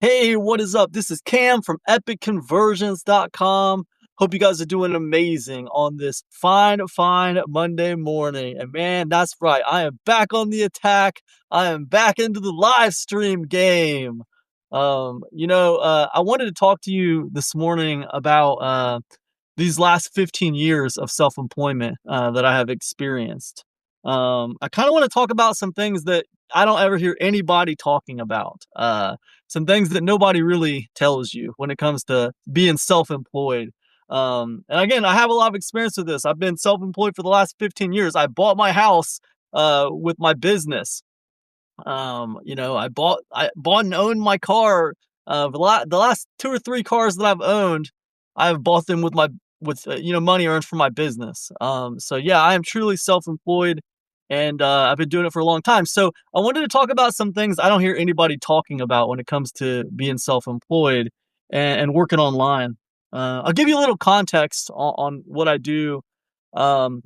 Hey, what is up? This is Cam from epicconversions.com. Hope you guys are doing amazing on this fine Monday morning. And man, that's right. I am back on the attack. I am back into the live stream game. I wanted to talk to you this morning about these last 15 years of self-employment that I have experienced. I kind of want to talk about some things that I don't ever hear anybody talking about. Some things that nobody really tells you when it comes to being self-employed. And again, I have a lot of experience with this. I've been self-employed for the last 15 years. I bought my house with my business. I bought and owned my car. The last two or three cars that I've owned, I've bought them with money earned from my business. So yeah, I am truly self-employed, and I've been doing it for a long time. So I wanted to talk about some things I don't hear anybody talking about when it comes to being self-employed and working online. I'll give you a little context on what I do. Um,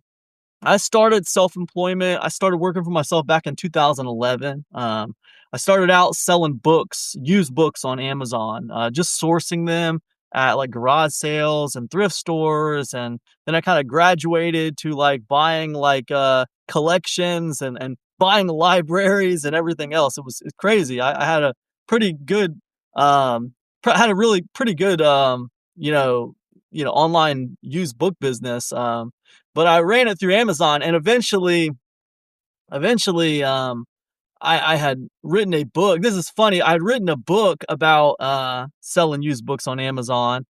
I started self-employment. I started working for myself back in 2011. I started out selling books, used books on Amazon, just sourcing them at like garage sales and thrift stores. And then I kind of graduated to like buying like collections and buying libraries and everything else. It's crazy. I had a pretty good, had a really pretty good, online used book business. But I ran it through Amazon, and eventually, I had written a book. This is funny. I'd written a book about selling used books on Amazon,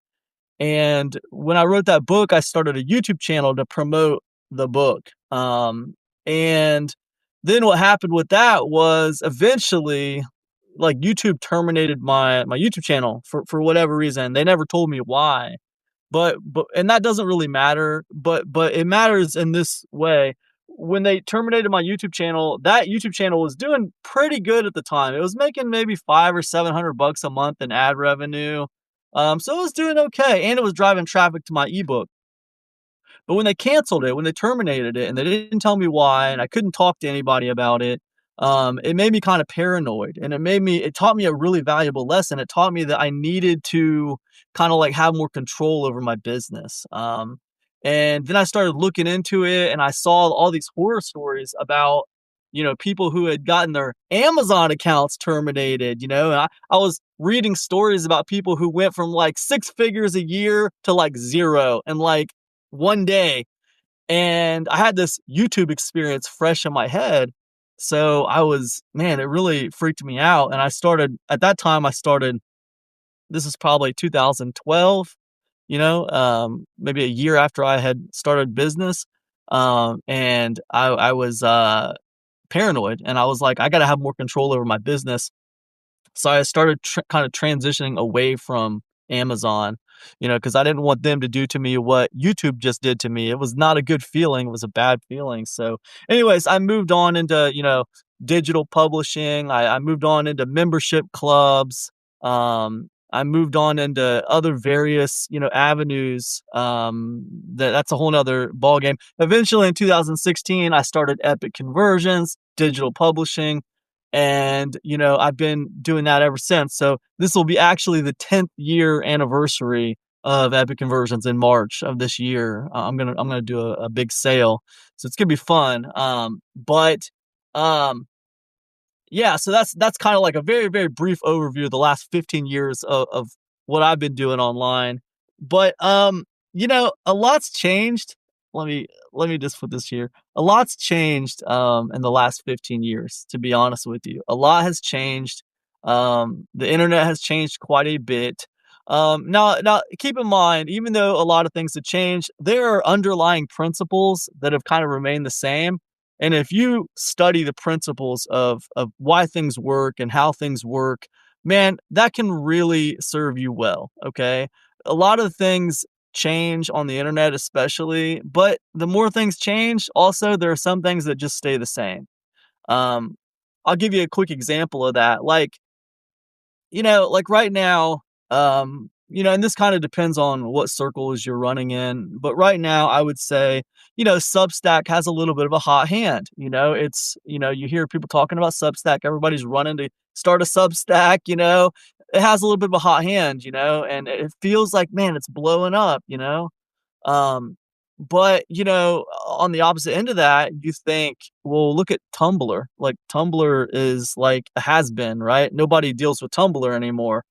and when I wrote that book, I started a YouTube channel to promote the book. And then what happened with that was eventually, like YouTube terminated my YouTube channel for whatever reason. They never told me why. But and that doesn't really matter, but it matters in this way. When they terminated my YouTube channel, that YouTube channel was doing pretty good at the time. It was making maybe 500 or 700 bucks a month in ad revenue. So it was doing okay, and it was driving traffic to my ebook. But when they canceled it, when they terminated it, and they didn't tell me why, and I couldn't talk to anybody about it made me kind of paranoid, and it taught me a really valuable lesson. It taught me that I needed to kind of like have more control over my business. And then I started looking into it, and I saw all these horror stories about, people who had gotten their Amazon accounts terminated, and I was reading stories about people who went from like six figures a year to like zero in like one day. And I had this YouTube experience fresh in my head. So man, it really freaked me out. And at that time, this is probably 2012, maybe a year after I had started business. And I was paranoid, and I was like, I got to have more control over my business. So I started kind of transitioning away from Amazon, because I didn't want them to do to me what YouTube just did to me. It was not a good feeling. It was a bad feeling. So, anyways, I moved on into, digital publishing. I moved on into membership clubs. I moved on into other various, avenues. That's a whole nother ballgame. Eventually in 2016, I started Epic Conversions, digital publishing. And, I've been doing that ever since. So this will be actually the 10th year anniversary of Epic Conversions in March of this year. I'm gonna do a big sale, so it's gonna be fun. Um, yeah, so that's kind of like a very brief overview of the last 15 years of what I've been doing online. But a lot's changed. Let me just put this here. A lot's changed in the last 15 years, to be honest with you. A lot has changed. The internet has changed quite a bit. Now keep in mind, even though a lot of things have changed, there are underlying principles that have kind of remained the same. And if you study the principles of why things work and how things work, man, that can really serve you well. Okay. A lot of things change on the internet, especially, but the more things change, also, there are some things that just stay the same. Um, I'll give you a quick example of that. Like right now, and this kind of depends on what circles you're running in, but right now I would say, Substack has a little bit of a hot hand. You hear people talking about Substack, everybody's running to start a Substack, it has a little bit of a hot hand, and it feels like, man, it's blowing up. Um, but, on the opposite end of that, you think, well, look at Tumblr. Like Tumblr is like a has been, right? Nobody deals with Tumblr anymore.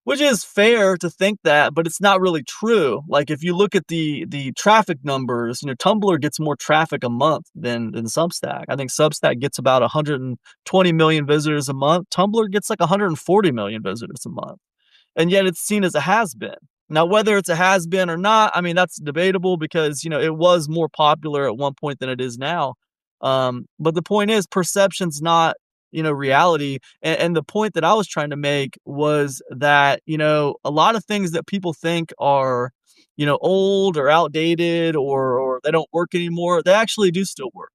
Which is fair to think that, but it's not really true. Like, if you look at the traffic numbers, Tumblr gets more traffic a month than Substack. I think Substack gets about 120 million visitors a month. Tumblr gets like 140 million visitors a month, and yet it's seen as a has-been. Now, whether it's a has-been or not, I mean, that's debatable because, it was more popular at one point than it is now. But the point is perception's not, reality. And the point that I was trying to make was that, a lot of things that people think are, old or outdated or they don't work anymore, they actually do still work.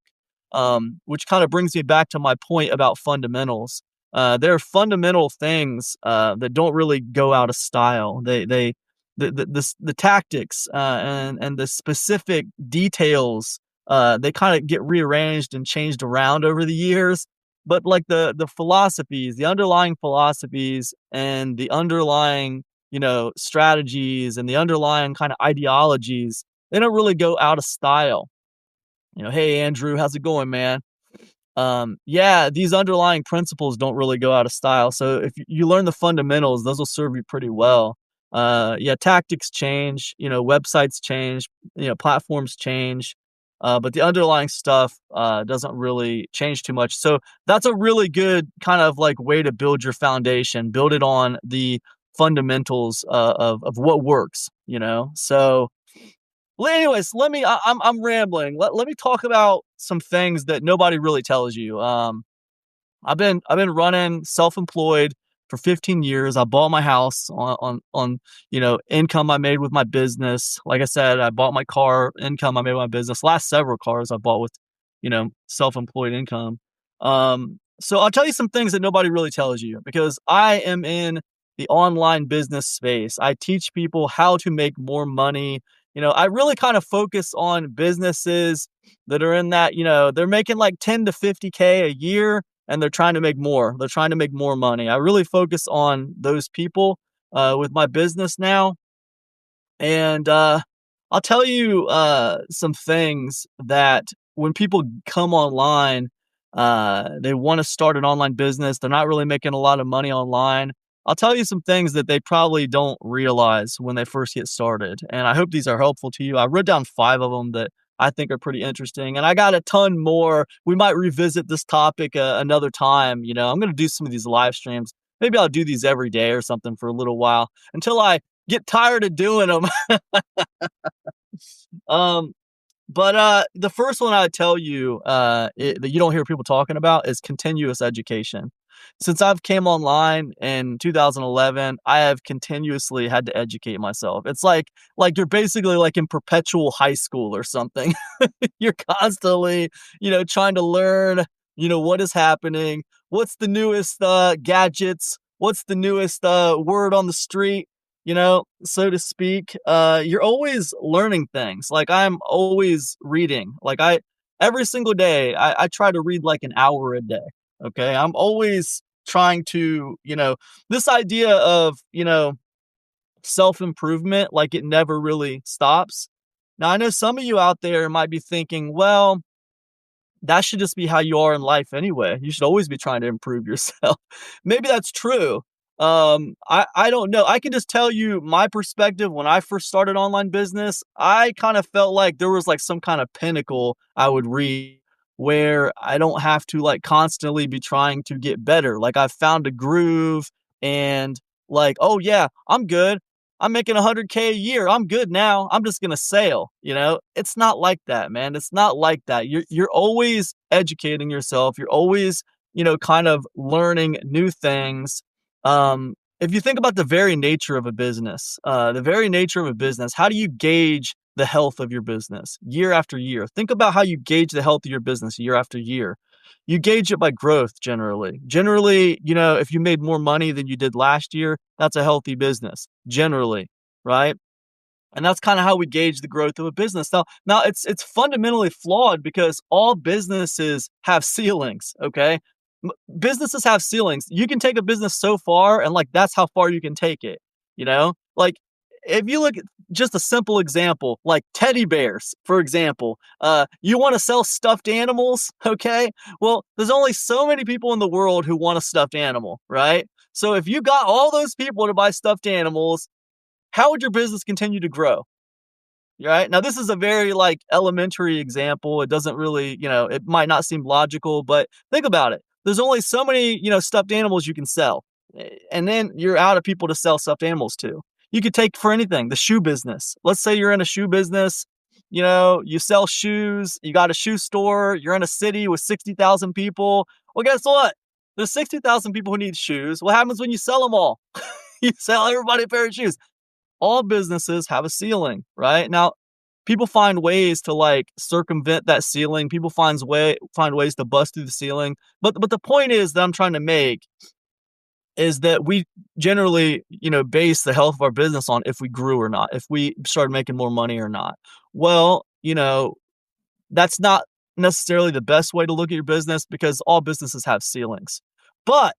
Which kind of brings me back to my point about fundamentals. There are fundamental things that don't really go out of style. The tactics and the specific details they kind of get rearranged and changed around over the years. But like the philosophies, the underlying philosophies and the underlying strategies and the underlying kind of ideologies, they don't really go out of style. Hey Andrew, how's it going, man? Yeah, these underlying principles don't really go out of style. So if you learn the fundamentals, those will serve you pretty well. Yeah, tactics change, websites change, platforms change, but the underlying stuff doesn't really change too much. So that's a really good kind of like way to build your foundation. Build it on the fundamentals of what works. So well, anyways, I'm rambling. Let me talk about some things that nobody really tells you. I've been running self-employed for 15 years. I bought my house on income I made with my business. Like I said, I bought my car, income I made with my business. Last several cars I bought with, self-employed income. So I'll tell you some things that nobody really tells you because I am in the online business space. I teach people how to make more money. I really kind of focus on businesses that are in that, they're making like 10 to 50K a year and they're trying to make more. They're trying to make more money. I really focus on those people with my business now. And I'll tell you some things that when people come online, they want to start an online business. They're not really making a lot of money online. I'll tell you some things that they probably don't realize when they first get started. And I hope these are helpful to you. I wrote down 5 of them that I think are pretty interesting. And I got a ton more. We might revisit this topic another time. I'm going to do some of these live streams. Maybe I'll do these every day or something for a little while until I get tired of doing them. Um, but the first one I would tell you that you don't hear people talking about is continuous education. Since I've came online in 2011, I have continuously had to educate myself. It's like you're basically like in perpetual high school or something. You're constantly, trying to learn, what is happening, what's the newest gadgets, what's the newest word on the street, so to speak. You're always learning things. Like I'm always reading. Like every single day, I try to read like an hour a day. Okay. I'm always trying to, this idea of, self improvement, like it never really stops. Now, I know some of you out there might be thinking, well, that should just be how you are in life anyway. You should always be trying to improve yourself. Maybe that's true. I don't know. I can just tell you my perspective when I first started online business. I kind of felt like there was like some kind of pinnacle I would reach where I don't have to like constantly be trying to get better. Like I found a groove and like, oh yeah, I'm good. I'm making 100K a year. I'm good now. I'm just going to sail, It's not like that, man. It's not like that. You're always educating yourself. You're always, kind of learning new things. If you think about the very nature of a business, how do you gauge the health of your business year after year? Think about how you gauge the health of your business year after year. You gauge it by growth generally. Generally, if you made more money than you did last year, that's a healthy business generally, right? And that's kind of how we gauge the growth of a business. Now it's fundamentally flawed because all businesses have ceilings, okay? Businesses have ceilings. You can take a business so far, and like that's how far you can take it. You know, like if you look at just a simple example, like teddy bears, for example, you want to sell stuffed animals, okay? Well, there's only so many people in the world who want a stuffed animal, right? So if you got all those people to buy stuffed animals, how would your business continue to grow? Right? Now, this is a very, like, elementary example. It doesn't really, it might not seem logical, but think about it. There's only so many, stuffed animals you can sell, and then you're out of people to sell stuffed animals to. You could take for anything, the shoe business. Let's say you're in a shoe business, you sell shoes, you got a shoe store, you're in a city with 60,000 people. Well, guess what? There's 60,000 people who need shoes. What happens when you sell them all? You sell everybody a pair of shoes. All businesses have a ceiling, right? Now, people find ways to like circumvent that ceiling. People find ways to bust through the ceiling. But the point is that I'm trying to make is that we generally, base the health of our business on if we grew or not, if we started making more money or not. Well, that's not necessarily the best way to look at your business because all businesses have ceilings. But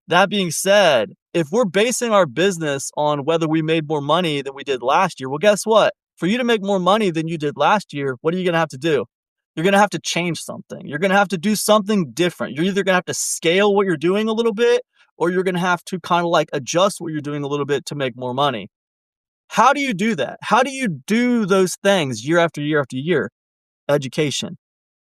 that being said, if we're basing our business on whether we made more money than we did last year, well, guess what? For you to make more money than you did last year, what are you going to have to do? You're going to have to change something. You're going to have to do something different. You're either going to have to scale what you're doing a little bit, or you're going to have to kind of like adjust what you're doing a little bit to make more money. How do you do that? How do you do those things year after year after year? Education.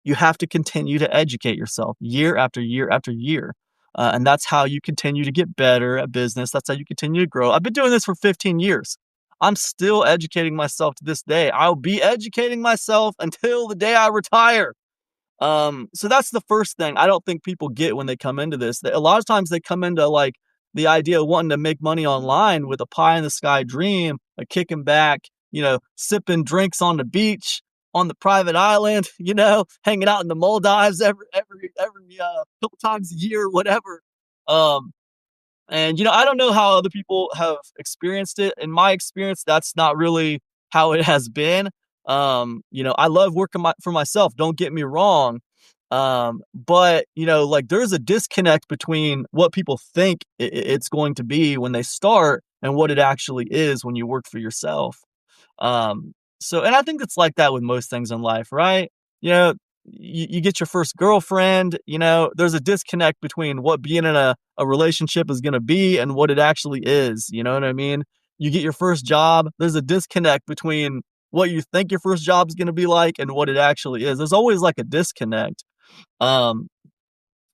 You have to continue to educate yourself year after year after year. And that's how you continue to get better at business. That's how you continue to grow. I've been doing this for 15 years. I'm still educating myself to this day. I'll be educating myself until the day I retire. So that's the first thing I don't think people get when they come into this. A lot of times they come into like the idea of wanting to make money online with a pie in the sky dream, a kicking back, sipping drinks on the beach, on the private island, hanging out in the Maldives every couple times a year, whatever. Um, and I don't know how other people have experienced it. In my experience, that's not really how it has been. I love working for myself. Don't get me wrong. But like there's a disconnect between what people think it's going to be when they start and what it actually is when you work for yourself. Um, and I think it's like that with most things in life, right? You know, you get your first girlfriend, there's a disconnect between what being in a relationship is going to be and what it actually is. You know what I mean? You get your first job, there's a disconnect between what you think your first job is going to be like and what it actually is. There's always like a disconnect. Um,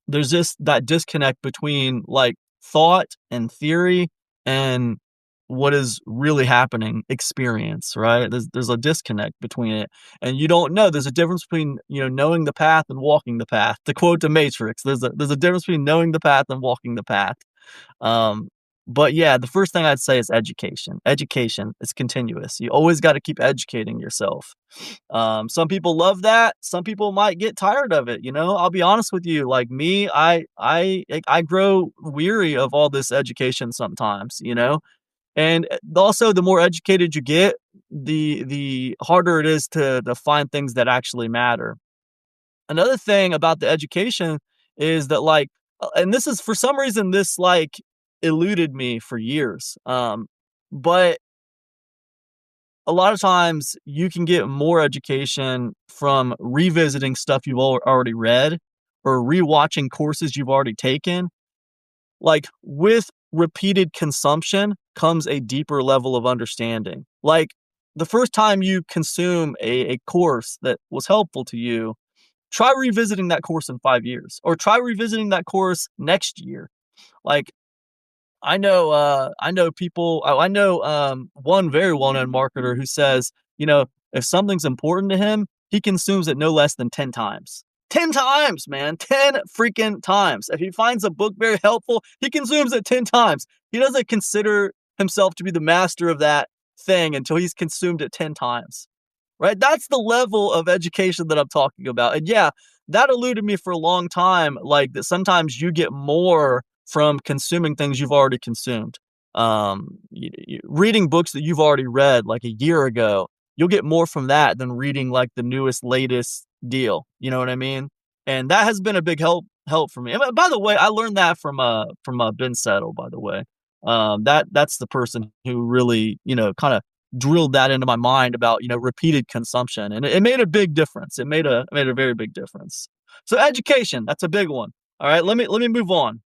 there's just that disconnect between like thought and theory and what is really happening experience, right? There's a disconnect between it, and you don't know. There's a difference between knowing the path and walking the path. To quote the Matrix, there's a difference between knowing the path and walking the path. um but yeah, the first thing I'd say is education. Education is continuous. You always got to keep educating yourself. Some people love that. Some people might get tired of it. I'll be honest with you. Like me, I grow weary of all this education sometimes. And also, the more educated you get, the harder it is to find things that actually matter. Another thing about the education is that like, and this is for some reason this like eluded me for years. But a lot of times you can get more education from revisiting stuff you've already read or rewatching courses you've already taken. Like with repeated consumption comes a deeper level of understanding. Like the first time you consume a course that was helpful to you, try revisiting that course in 5 years or try revisiting that course next year. Like I know people, I know one very well known marketer who says, if something's important to him, he consumes it no less than 10 times. 10 times, man. 10 freaking times. If he finds a book very helpful, he consumes it 10 times. He doesn't consider himself to be the master of that thing until he's consumed it 10 times. Right? That's the level of education that I'm talking about. And yeah, that eluded me for a long time. Like that sometimes you get more from consuming things you've already consumed. Reading books that you've already read like a year ago, you'll get more from that than reading like the newest, latest deal. You know what I mean? And that has been a big help help for me. And by the way, I learned that from Ben Settle, by the way. That's the person who really, kind of drilled that into my mind about, repeated consumption. And it made a big difference. It made a very big difference. So education, that's a big one. All right, let me move on.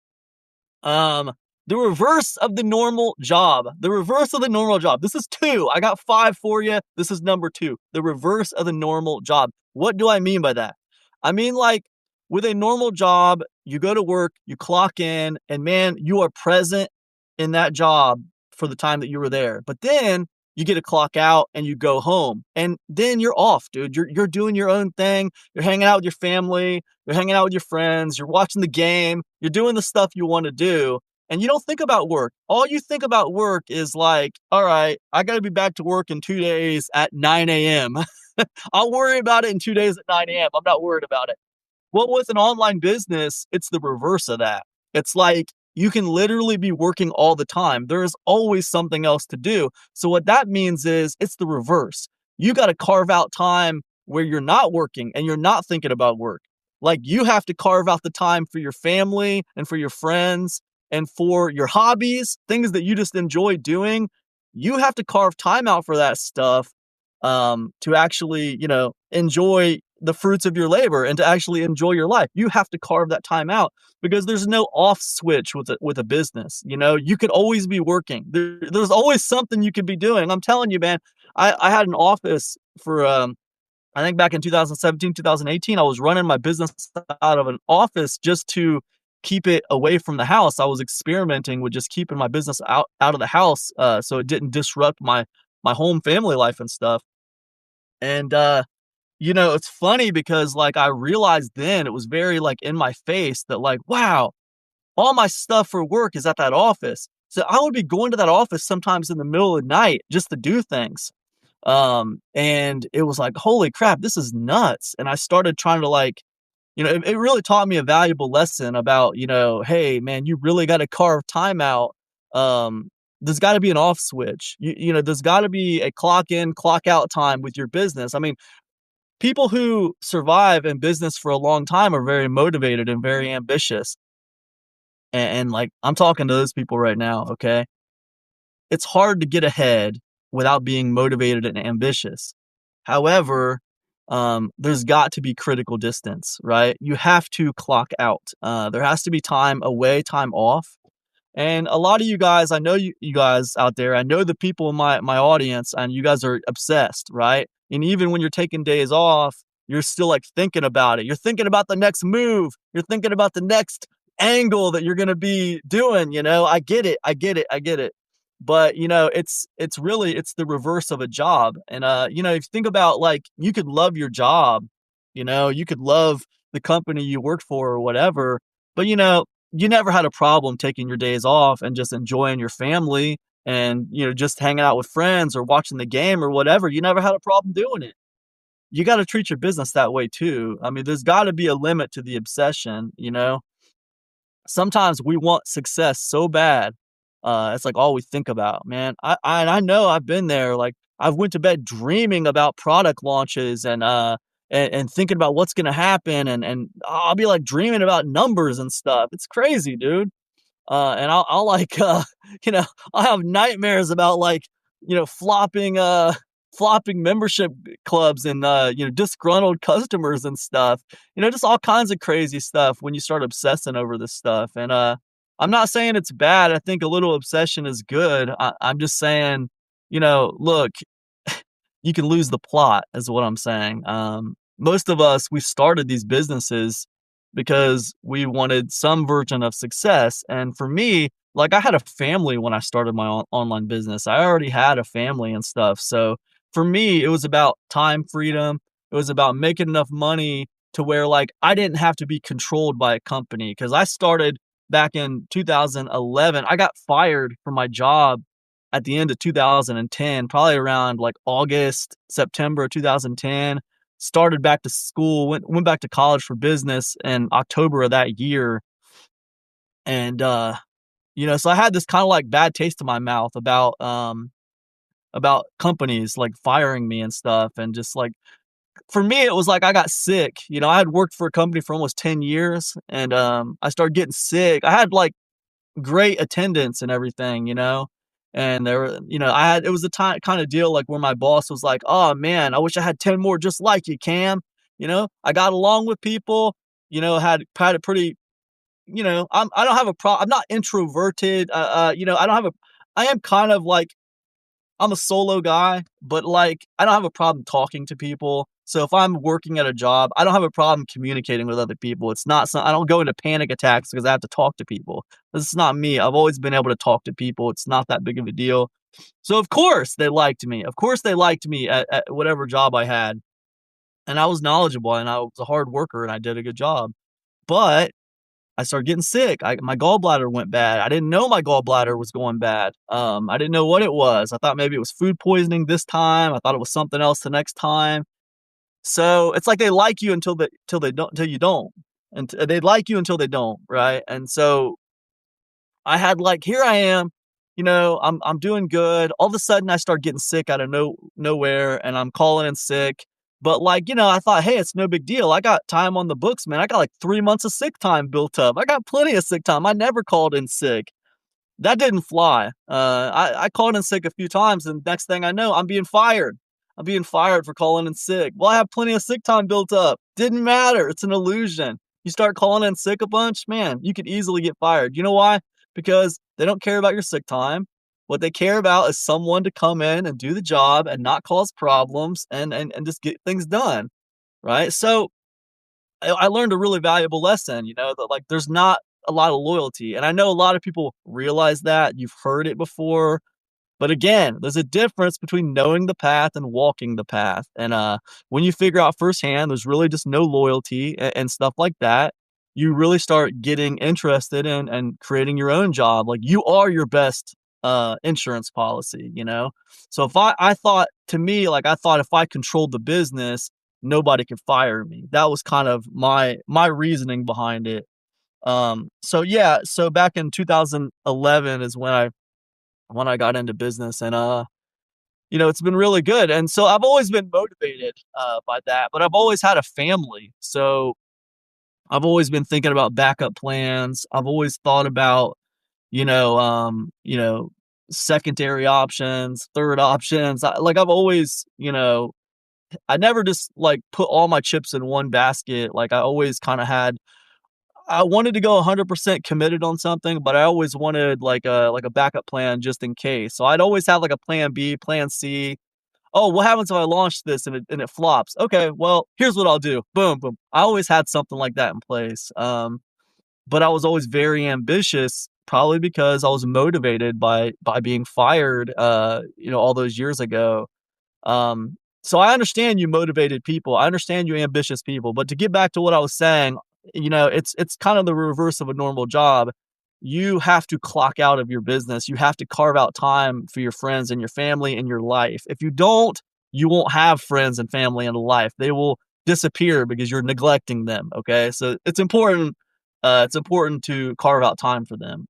Um, the reverse of the normal job. The reverse of the normal job. This is two. I got five for you. This is number two. The reverse of the normal job. What do I mean by that? I mean, like, with a normal job, you go to work, you clock in, and man, you are present in that job for the time that you were there. But then you get to clock out and you go home. And then you're off, dude. You're doing your own thing. You're hanging out with your family, you're hanging out with your friends, you're watching the game, you're doing the stuff you want to do, and you don't think about work. All you think about work is like, all right, I got to be back to work in 2 days at 9 a.m. I'll worry about it in 2 days at 9 a.m. I'm not worried about it. Well, with an online business, it's the reverse of that. It's like you can literally be working all the time. There is always something else to do. So what that means is it's the reverse. You got to carve out time where you're not working and you're not thinking about work. Like you have to carve out the time for your family and for your friends and for your hobbies, things that you just enjoy doing. You have to carve time out for that stuff to actually, enjoy the fruits of your labor and to actually enjoy your life. You have to carve that time out because there's no off switch with a business. You could always be working. There's always something you could be doing. I'm telling you, man. I had an office for I think back in 2017, 2018, I was running my business out of an office just to keep it away from the house. I was experimenting with just keeping my business out of the house, so it didn't disrupt my home family life and stuff. And it's funny because like I realized then it was very like in my face that like, wow, all my stuff for work is at that office. So I would be going to that office sometimes in the middle of the night just to do things. And it was like, holy crap, this is nuts. And I started trying to like, it really taught me a valuable lesson about, hey man, you really got to carve time out. Um, there's got to be an off switch. There's got to be a clock in, clock out time with your business. I mean, people who survive in business for a long time are very motivated and very ambitious. And like, I'm talking to those people right now. Okay. It's hard to get ahead without being motivated and ambitious. However, there's got to be critical distance, right? You have to clock out. There has to be time away, time off. And a lot of you guys, I know you guys out there, I know the people in my audience, and you guys are obsessed, right? And even when you're taking days off, you're still like thinking about it. You're thinking about the next move. You're thinking about the next angle that you're going to be doing, I get it. I get it. I get it. But, it's really it's the reverse of a job. And if you think about like you could love your job, you could love the company you work for or whatever, but you never had a problem taking your days off and just enjoying your family and, just hanging out with friends or watching the game or whatever. You never had a problem doing it. You got to treat your business that way too. I mean, there's got to be a limit to the obsession. Sometimes we want success so bad. It's like all we think about, man. I know I've been there. Like I've went to bed dreaming about product launches and thinking about what's gonna happen and I'll be like dreaming about numbers and stuff. It's crazy, dude. And I'll like, you know, I'll have nightmares about like, flopping membership clubs and, disgruntled customers and stuff, just all kinds of crazy stuff when you start obsessing over this stuff. And, I'm not saying it's bad. I think a little obsession is good. I'm just saying, look, you can lose the plot is what I'm saying. Most of us, we started these businesses because we wanted some version of success. And for me, like I had a family when I started my online business. I already had a family and stuff. So for me, it was about time freedom. It was about making enough money to where like I didn't have to be controlled by a company because I started back in 2011. I got fired from my job at the end of 2010, probably around like August, September 2010. Started back to school, went back to college for business in October of that year. And so I had this kind of like bad taste in my mouth about companies like firing me and stuff and just like For me, it was like I got sick. I had worked for a company for almost 10 years, and, I started getting sick. I had, like, great attendance and everything, and there were I had it was the time kinda deal, like, where my boss was like, "Oh, man, I wish I had 10 more just like you, Cam." I got along with people, had a pretty I don't have a I'm not introverted, I don't have a I am kind of like I'm a solo guy, but, like, I don't have a problem talking to people. So if I'm working at a job, I don't have a problem communicating with other people. It's not so I don't go into panic attacks because I have to talk to people. This is not me. I've always been able to talk to people. It's not that big of a deal. So of course they liked me. Of course they liked me at whatever job I had, and I was knowledgeable, and I was a hard worker, and I did a good job. But I started getting sick. My gallbladder went bad. I didn't know my gallbladder was going bad. I didn't know what it was. I thought maybe it was food poisoning this time. I thought it was something else the next time. So it's like they like you until they don't until you don't. And they like you until they don't, right? And so I had like here I am, I'm doing good. All of a sudden I start getting sick out of nowhere and I'm calling in sick. But like, I thought, hey, it's no big deal. I got time on the books, man. I got like 3 months of sick time built up. I got plenty of sick time. I never called in sick. That didn't fly. I called in sick a few times, and next thing I know, I'm being fired. I'm being fired for calling in sick. Well, I have plenty of sick time built up. Didn't matter. It's an illusion. You start calling in sick a bunch, man, you could easily get fired. You know why? Because they don't care about your sick time. What they care about is someone to come in and do the job and not cause problems and just get things done. Right. So I learned a really valuable lesson, that like there's not a lot of loyalty. And I know a lot of people realize that. You've heard it before. But again, there's a difference between knowing the path and walking the path. And when you figure out firsthand there's really just no loyalty and stuff like that, you really start getting interested in and creating your own job. Like you are your best insurance policy. So if I thought to me, like I thought if I controlled the business, nobody could fire me. That was kind of my reasoning behind it. So yeah, so back in 2011 is when I got into business, and it's been really good. And so I've always been motivated by that, but I've always had a family. So I've always been thinking about backup plans. I've always thought about, you know, um, you know, secondary options, third options. I've always, I never just like put all my chips in one basket. Like I always kind of had I wanted to go 100% committed on something, but I always wanted like a backup plan just in case. So I'd always have like a plan B, plan C. Oh, what happens if I launch this and it flops? Okay, well, here's what I'll do. Boom, boom. I always had something like that in place. But I was always very ambitious, probably because I was motivated by being fired all those years ago. So I understand you motivated people. I understand you ambitious people. But to get back to what I was saying, it's kind of the reverse of a normal job. You have to clock out of your business. You have to carve out time for your friends and your family and your life. If you don't, you won't have friends and family and life. They will disappear because you're neglecting them. Okay. So it's important. It's important to carve out time for them.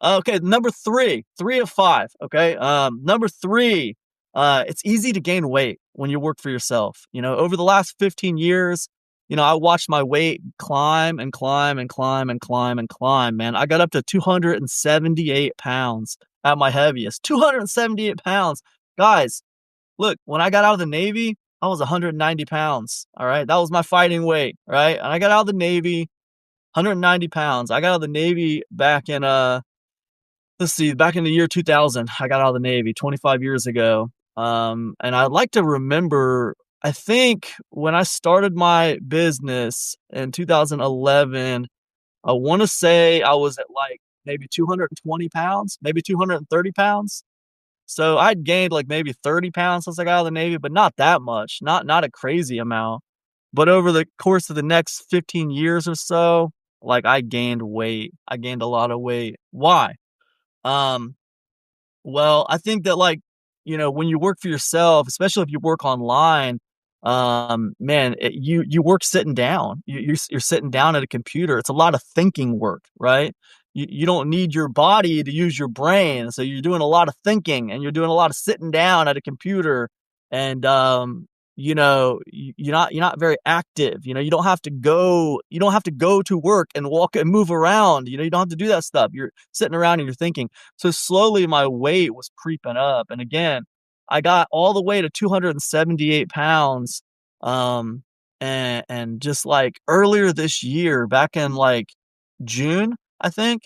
Okay, number 3, 3 of 5, okay? Number 3, it's easy to gain weight when you work for yourself. Over the last 15 years, I watched my weight climb and climb and climb and climb and climb, man. I got up to 278 pounds at my heaviest. 278 pounds. Guys, look, when I got out of the Navy, I was 190 pounds, all right? That was my fighting weight, right? And I got out of the Navy, 190 pounds. I got out of the Navy back in, let's see, back in the year 2000, I got out of the Navy 25 years ago. And I'd like to remember, I think when I started my business in 2011, I want to say I was at like maybe 220 pounds, maybe 230 pounds. So I'd gained like maybe 30 pounds since I got out of the Navy, but not that much, not a crazy amount. But over the course of the next 15 years or so, like I gained weight. I gained a lot of weight. Why? Um, well, I think that when you work for yourself, especially if you work online, man, you work sitting down. You're sitting down at a computer. It's a lot of thinking work, right? You don't need your body to use your brain, so you're doing a lot of thinking and you're doing a lot of sitting down at a computer, and you're not very active. You don't have to go to work and walk and move around. You don't have to do that stuff. You're sitting around and you're thinking. So slowly my weight was creeping up. And again, I got all the way to 278 pounds. And just like earlier this year, back in like June, I think,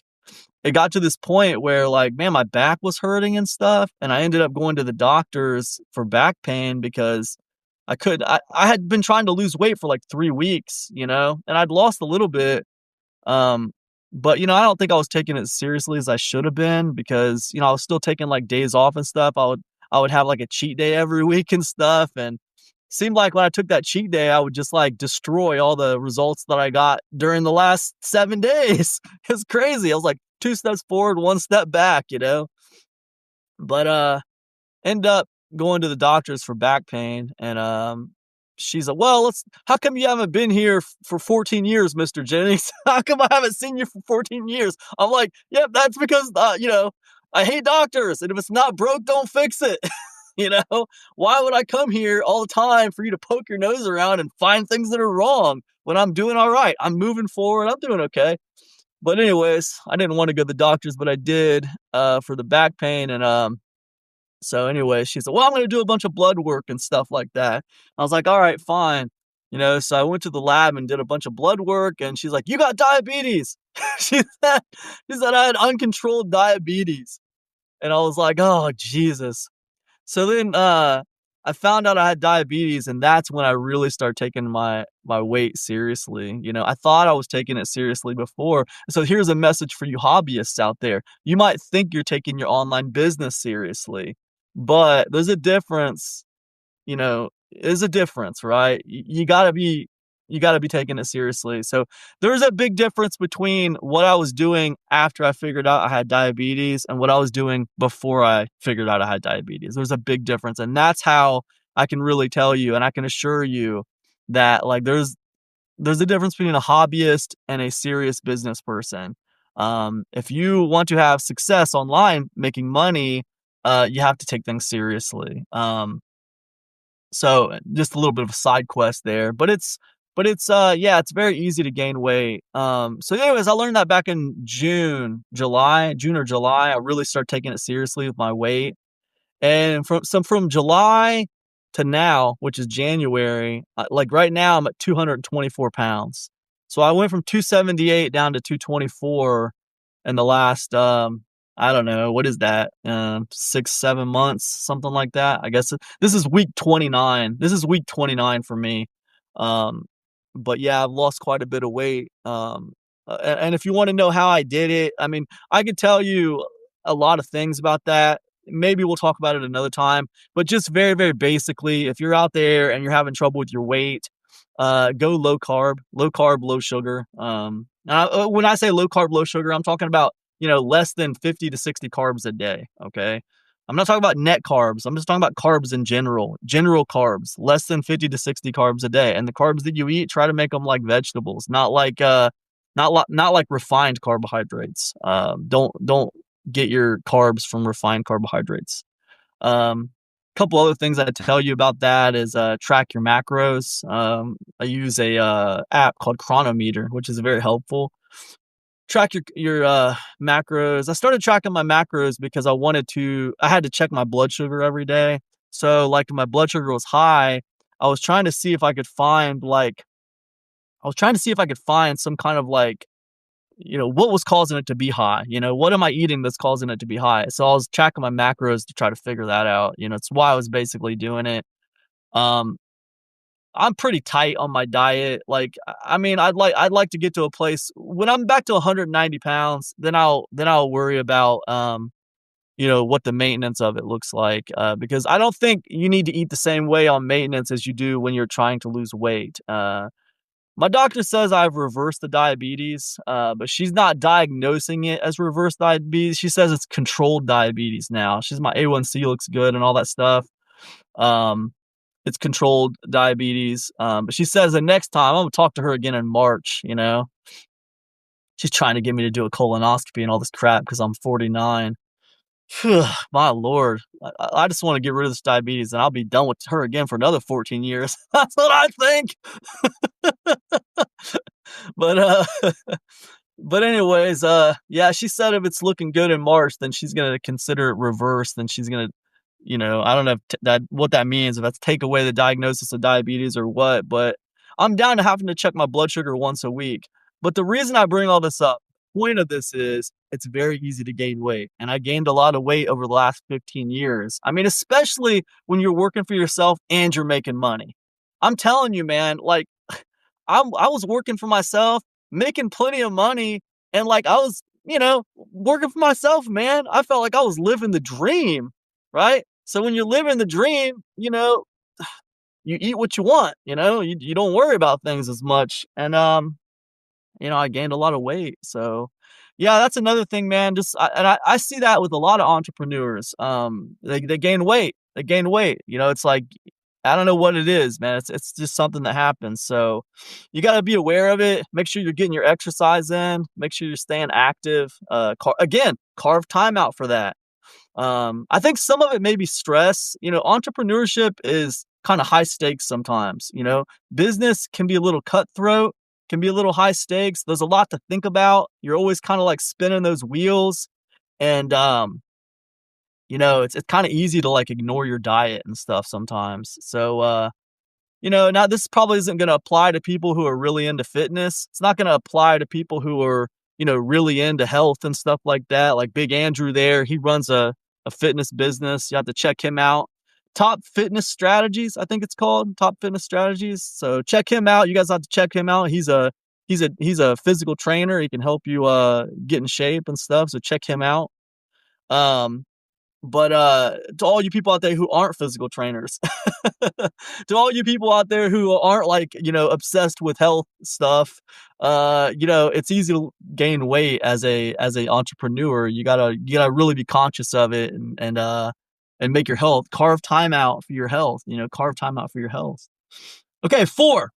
it got to this point where like, man, my back was hurting and stuff. And I ended up going to the doctors for back pain because I had been trying to lose weight for like 3 weeks, and I'd lost a little bit. Um, but I don't think I was taking it as seriously as I should have been because, I was still taking like days off and stuff. I would have like a cheat day every week and stuff. And seemed like when I took that cheat day, I would just like destroy all the results that I got during the last 7 days. It's crazy. I was like 2 steps forward, 1 step back. But end up going to the doctors for back pain, and she's like, "Well, how come you haven't been here for 14 years, Mr. Jennings? How come I haven't seen you for 14 years?" I'm like, "Yep, that's because I hate doctors, and if it's not broke, don't fix it." You know, why would I come here all the time for you to poke your nose around and find things that are wrong when I'm doing all right? I'm moving forward. I'm doing okay. But anyways, I didn't want to go to the doctors, but I did for the back pain. And so anyway, she said, "Well, I'm going to do a bunch of blood work and stuff like that." I was like, "All right, fine." So I went to the lab and did a bunch of blood work, and she's like, "You got diabetes." she said, she said I had uncontrolled diabetes. And I was like, "Oh, Jesus." So then I found out I had diabetes, and that's when I really started taking my weight seriously. I thought I was taking it seriously before. So here's a message for you hobbyists out there. You might think you're taking your online business seriously, but there's a difference, is a difference, right? You gotta be taking it seriously. So there's a big difference between what I was doing after I figured out I had diabetes and what I was doing before I figured out I had diabetes. There's a big difference. And that's how I can really tell you and I can assure you that like there's a difference between a hobbyist and a serious business person. If you want to have success online making money, you have to take things seriously. So just a little bit of a side quest there, but yeah, it's very easy to gain weight. So anyways, I learned that back in June or July, I really started taking it seriously with my weight. And from July to now, which is January, like right now I'm at 224 pounds. So I went from 278 down to 224 in the last I don't know, what is that? 6, 7 months, something like that. I guess this is week 29. This is week 29 for me. Um, but yeah, I've lost quite a bit of weight. And if you want to know how I did it, I mean, I could tell you a lot of things about that. Maybe we'll talk about it another time. But just very, very basically, if you're out there and you're having trouble with your weight, go low carb, low sugar. When I say low carb, low sugar, I'm talking about less than 50 to 60 carbs a day. Okay. I'm not talking about net carbs. I'm just talking about carbs in general carbs, less than 50 to 60 carbs a day. And the carbs that you eat, try to make them like vegetables, not like refined carbohydrates. Don't get your carbs from refined carbohydrates. Couple other things I'd tell you about that is track your macros. I use a app called Chronometer, which is very helpful. Track your macros. I started tracking my macros because I had to check my blood sugar every day. So like my blood sugar was high. I was trying to see if I could find some kind of like, what was causing it to be high? What am I eating that's causing it to be high? So I was tracking my macros to try to figure that out. It's why I was basically doing it. Um, I'm pretty tight on my diet. Like, I mean, I'd like to get to a place when I'm back to 190 pounds, then I'll worry about, what the maintenance of it looks like. Because I don't think you need to eat the same way on maintenance as you do when you're trying to lose weight. My doctor says I've reversed the diabetes, but she's not diagnosing it as reverse diabetes. She says it's controlled diabetes now. My A1C looks good and all that stuff. Um, it's controlled diabetes. But she says the next time I'm gonna talk to her again in March. She's trying to get me to do a colonoscopy and all this crap because I'm 49. My lord. I just wanna get rid of this diabetes, and I'll be done with her again for another 14 years. That's what I think. But, but anyways, yeah, she said if it's looking good in March, then she's gonna consider it reversed, then she's gonna, I don't know if that what that means, if that's take away the diagnosis of diabetes or what, but I'm down to having to check my blood sugar once a week. But the reason I bring all this up, point of this is it's very easy to gain weight, and I gained a lot of weight over the last 15 years. I mean, especially when you're working for yourself and you're making money. I'm telling you, man, like I was working for myself, making plenty of money, and like I was, working for myself, man. I felt like I was living the dream, right? So when you're living the dream, you eat what you want, you don't worry about things as much. And I gained a lot of weight. So, yeah, that's another thing, man. I see that with a lot of entrepreneurs. They gain weight. They gain weight. It's like I don't know what it is, man. It's just something that happens. So, you got to be aware of it. Make sure you're getting your exercise in. Make sure you're staying active. Again, carve time out for that. I think some of it may be stress. Entrepreneurship is kind of high stakes sometimes. Business can be a little cutthroat, can be a little high stakes. There's a lot to think about. You're always kind of like spinning those wheels, and it's kind of easy to like ignore your diet and stuff sometimes. So, now this probably isn't going to apply to people who are really into fitness. It's not going to apply to people who are, really into health and stuff like that. Like Big Andrew there, he runs a fitness business. You have to check him out. Top Fitness Strategies, I think it's called Top Fitness Strategies. So check him out. You guys have to check him out. He's a physical trainer. He can help you get in shape and stuff. So check him out. Um, but to all you people out there who aren't physical trainers, to all you people out there who aren't like, obsessed with health stuff, it's easy to gain weight as a entrepreneur. You gotta really be conscious of it and make your health carve time out for your health, carve time out for your health. Okay, four.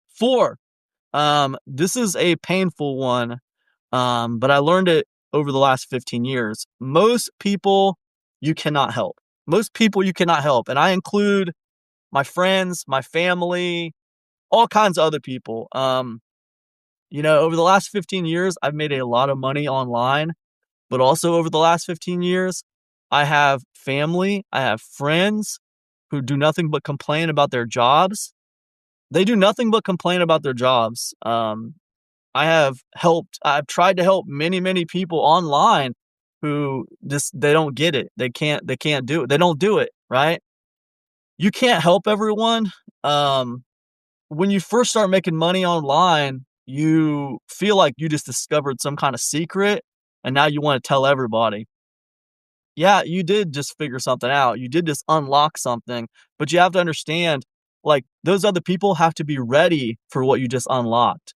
This is a painful one. But I learned it over the last 15 years. Most people you cannot help. Most people you cannot help. And I include my friends, my family, all kinds of other people. Over the last 15 years, I've made a lot of money online, but also over the last 15 years, I have family, I have friends who do nothing but complain about their jobs. They do nothing but complain about their jobs. I've tried to help many, many people online who just they don't get it. They can't do it. They don't do it, right? You can't help everyone. Um, when you first start making money online, you feel like you just discovered some kind of secret and now you want to tell everybody. Yeah, you did just figure something out. You did just unlock something, but you have to understand like those other people have to be ready for what you just unlocked.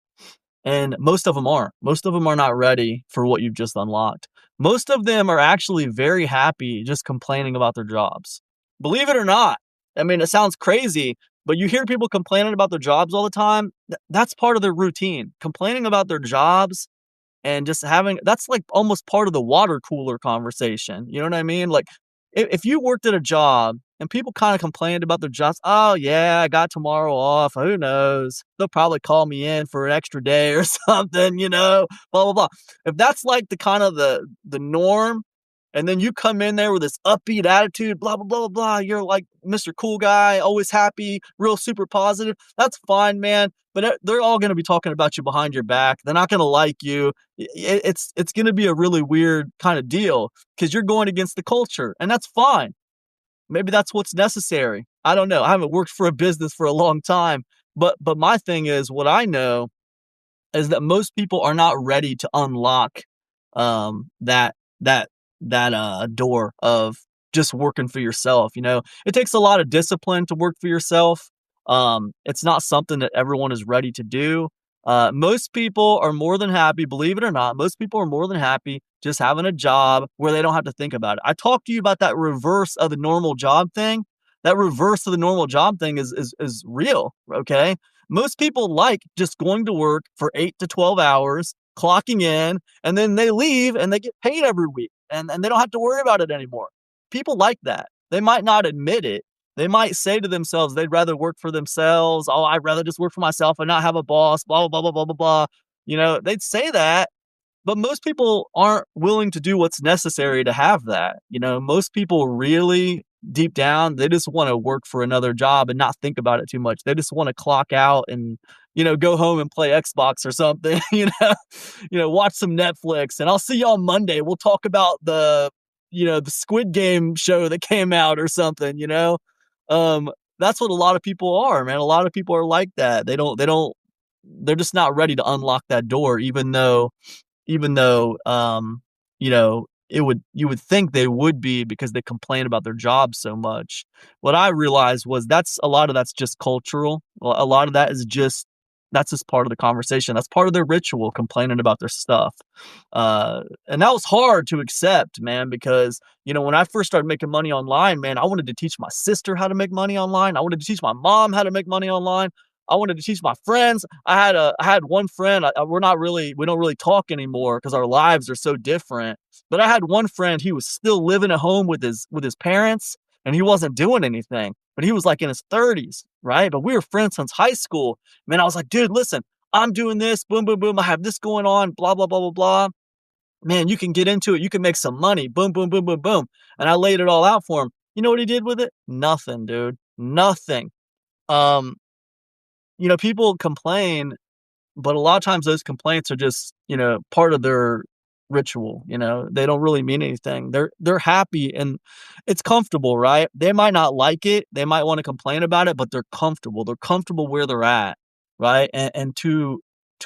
And most of them aren't. Most of them are not ready for what you've just unlocked. Most of them are actually very happy just complaining about their jobs. Believe it or not. I mean, it sounds crazy, but you hear people complaining about their jobs all the time. That's part of their routine. Complaining about their jobs and just having that's like almost part of the water cooler conversation. You know what I mean? Like if you worked at a job and people kind of complained about their jobs, oh yeah, I got tomorrow off. Who knows? They'll probably call me in for an extra day or something, blah blah blah. If that's like the kind of the norm, and then you come in there with this upbeat attitude, blah blah blah blah blah. You're like Mr. Cool Guy, always happy, real super positive. That's fine, man. But they're all going to be talking about you behind your back. They're not going to like you. It's going to be a really weird kind of deal because you're going against the culture, and that's fine. Maybe that's what's necessary. I don't know. I haven't worked for a business for a long time, but my thing is what I know is that most people are not ready to unlock that that door of just working for yourself. It takes a lot of discipline to work for yourself. It's not something that everyone is ready to do. Most people are more than happy, believe it or not, most people are more than happy just having a job where they don't have to think about it. I talked to you about that reverse of the normal job thing. That reverse of the normal job thing is real. Okay. Most people like just going to work for 8 to 12 hours, clocking in, and then they leave and they get paid every week and they don't have to worry about it anymore. people like that. They might not admit it. They might say to themselves they'd rather work for themselves. "Oh, I'd rather just work for myself and not have a boss, blah, blah, blah, blah, blah, blah." They'd say that, but most people aren't willing to do what's necessary to have that. Most people really deep down, they just want to work for another job and not think about it too much. They just want to clock out and, go home and play Xbox or something, watch some Netflix, and I'll see you on Monday. We'll talk about the Squid Game show that came out or something. Um, that's what a lot of people are, man. A lot of people are like that. They're just not ready to unlock that door, even though you would think they would be because they complain about their job so much. What I realized was that's a lot of that's just cultural. A lot of that is just that's just part of the conversation. That's part of their ritual, complaining about their stuff. And that was hard to accept, man, because when I first started making money online, man, I wanted to teach my sister how to make money online. I wanted to teach my mom how to make money online. I wanted to teach my friends. I had one friend. We don't really talk anymore because our lives are so different. But I had one friend. He was still living at home with his parents, and he wasn't doing anything. But he was like in his 30s, right? But we were friends since high school. Man, I was like, dude, listen, I'm doing this. Boom, boom, boom. I have this going on. Blah, blah, blah, blah, blah. Man, you can get into it. You can make some money. Boom, boom, boom, boom, boom. And I laid it all out for him. You know what he did with it? Nothing, dude. Nothing. Um, People complain, but a lot of times those complaints are just, part of their ritual. They don't really mean anything. They're happy and it's comfortable, right? They might not like it. They might want to complain about it, but they're comfortable. They're comfortable where they're at, right? And to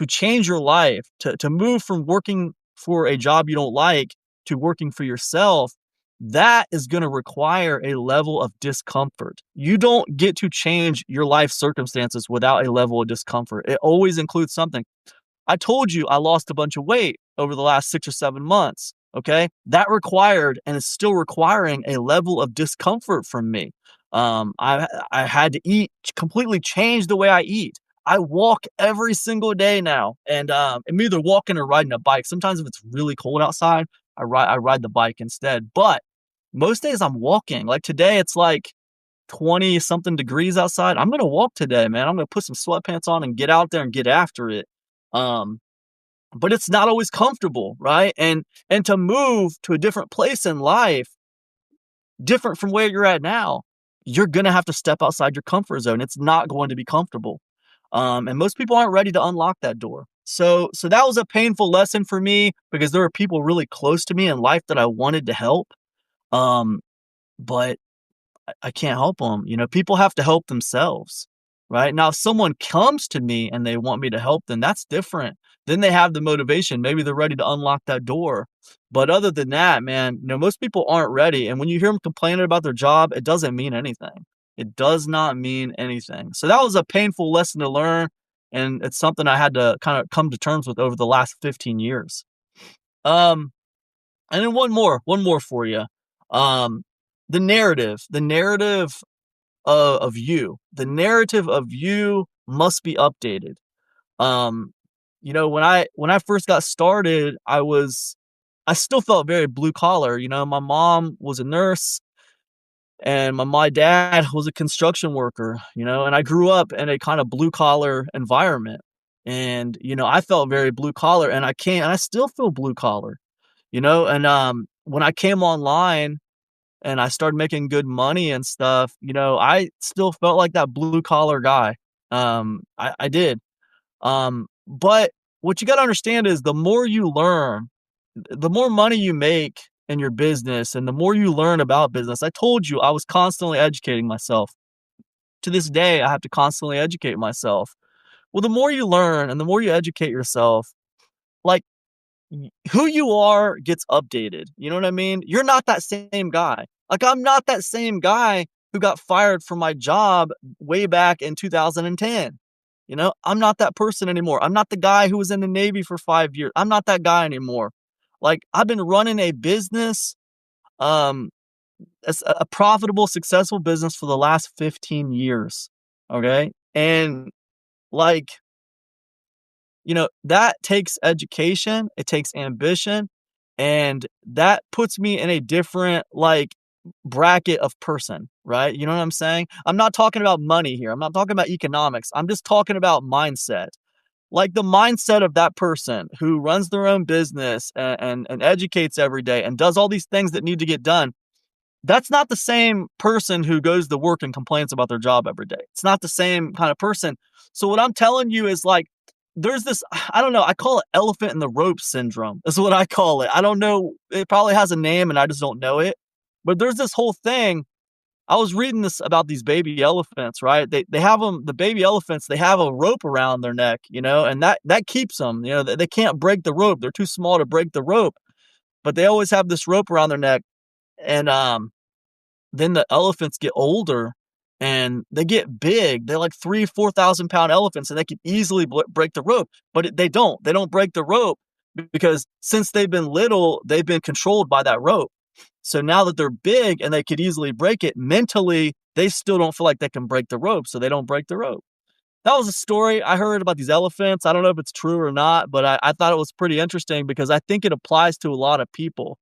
change your life, to move from working for a job you don't like to working for yourself, that is going to require a level of discomfort. You don't get to change your life circumstances without a level of discomfort. It always includes something. I told you I lost a bunch of weight over the last 6 or 7 months. Okay. That required and is still requiring a level of discomfort from me. I had to completely change the way I eat. I walk every single day now, and I'm either walking or riding a bike. Sometimes if it's really cold outside, I ride the bike instead. But most days I'm walking. Like today, it's like 20 something degrees outside. I'm gonna walk today, man. I'm gonna put some sweatpants on and get out there and get after it. Um, but it's not always comfortable, right? And to move to a different place in life, different from where you're at now, you're gonna have to step outside your comfort zone. It's not going to be comfortable. And most people aren't ready to unlock that door. So that was a painful lesson for me because there were people really close to me in life that I wanted to help. Um, but I can't help them. People have to help themselves, right? Now, if someone comes to me and they want me to help them, that's different. Then they have the motivation. Maybe they're ready to unlock that door. But other than that, man, most people aren't ready. And when you hear them complaining about their job, it doesn't mean anything. It does not mean anything. So that was a painful lesson to learn. And it's something I had to kind of come to terms with over the last 15 years. Um, and then one more for you. Um, the narrative the narrative of you must be updated. Um, when I first got started, I still felt very blue collar. My mom was a nurse and my dad was a construction worker, and I grew up in a kind of blue collar environment. And, I felt very blue collar and I still feel blue collar, and when I came online and I started making good money and stuff, I still felt like that blue collar guy. I did. But what you got to understand is the more you learn, the more money you make in your business and the more you learn about business. I told you I was constantly educating myself. To this day, I have to constantly educate myself. Well, the more you learn and the more you educate yourself, like who you are gets updated. You know what I mean? You're not that same guy. Like I'm not that same guy who got fired from my job way back in 2010. I'm not that person anymore. I'm not the guy who was in the Navy for 5 years. I'm not that guy anymore. Like I've been running a business, um, as a profitable, successful business for the last 15 years. Okay. And like, that takes education, it takes ambition, and that puts me in a different, like, bracket of person, right? You know what I'm saying? I'm not talking about money here. I'm not talking about economics. I'm just talking about mindset. Like the mindset of that person who runs their own business and educates every day and does all these things that need to get done. That's not the same person who goes to work and complains about their job every day. It's not the same kind of person. So what I'm telling you is like, there's this, I don't know, I call it elephant in the rope syndrome. Is what I call it. I don't know. It probably has a name and I just don't know it. But there's this whole thing. I was reading this about these baby elephants, right? They have them, the baby elephants, they have a rope around their neck, and that keeps them, they can't break the rope. They're too small to break the rope, but they always have this rope around their neck. And then the elephants get older and they get big. They're like 4,000 pound elephants and they can easily break the rope, but they don't break the rope because since they've been little, they've been controlled by that rope. So now that they're big and they could easily break it, mentally, they still don't feel like they can break the rope, so they don't break the rope. That was a story I heard about these elephants. I don't know if it's true or not, but I thought it was pretty interesting because I think it applies to a lot of people.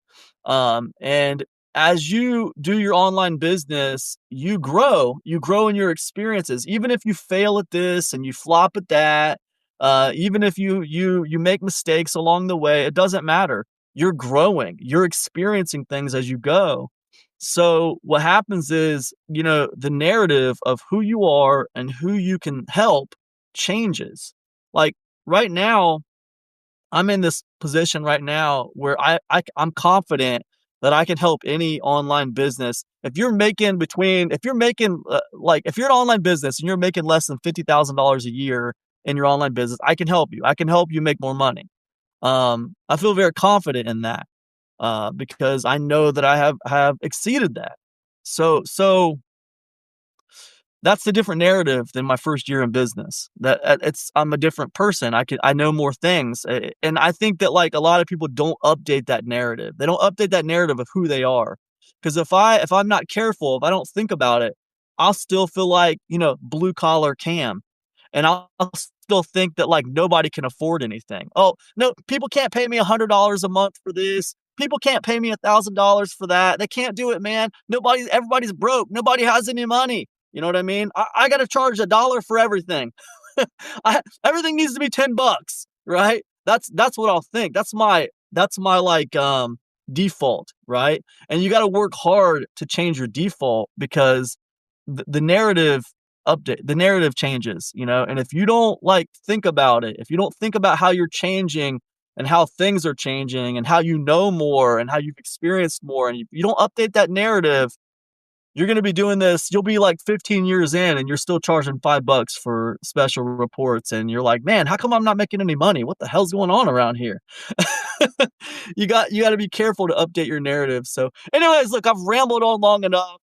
And as you do your online business, you grow in your experiences. Even if you fail at this and you flop at that, even if you make mistakes along the way, it doesn't matter. You're growing, you're experiencing things as you go. So what happens is, the narrative of who you are and who you can help changes. Like right now, I'm in this position right now where I'm confident that I can help any online business. If you're making if you're an online business and you're making less than $50,000 a year in your online business, I can help you. I can help you make more money. I feel very confident in that because I know that I have exceeded that. So that's a different narrative than my first year in business. That it's I'm a different person. I know more things, and I think that like a lot of people don't update that narrative. They don't update that narrative of who they are. Because if I'm not careful, if I don't think about it, I'll still feel like blue collar Cam, and I'll still think that like nobody can afford anything. Oh no, people can't pay me $100 a month for this. People can't pay me $1,000 for that. They can't do it, man. Everybody's broke. Nobody has any money. You know what I mean? I got to charge $1 for everything. Everything needs to be $10, right? That's what I'll think. That's my like default, right? And you got to work hard to change your default because the narrative the narrative changes, and if you don't like think about it, if you don't think about how you're changing and how things are changing and how you know more and how you've experienced more, and you don't update that narrative, you're going to be doing this. You'll be like 15 years in and you're still charging $5 for special reports. And you're like, man, how come I'm not making any money? What the hell's going on around here? You got to be careful to update your narrative. So anyways, look, I've rambled on long enough.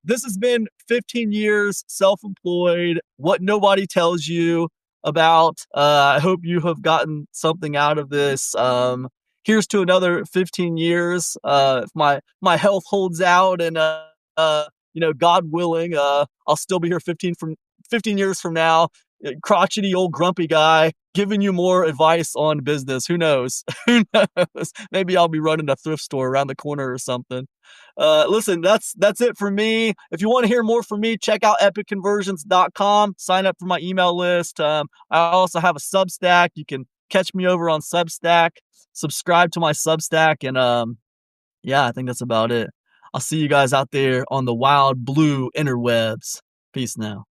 This has been 15 years self-employed, what nobody tells you about. I hope you have gotten something out of this. Here's to another 15 years. If my health holds out and God willing, I'll still be here 15 years from now, crotchety old grumpy guy giving you more advice on business. Who knows? Who knows? Maybe I'll be running a thrift store around the corner or something. Listen, that's it for me. If you want to hear more from me, check out epicconversions.com. Sign up for my email list. I also have a Substack. You can catch me over on Substack. Subscribe to my Substack, and yeah, I think that's about it. I'll see you guys out there on the wild blue interwebs. Peace now.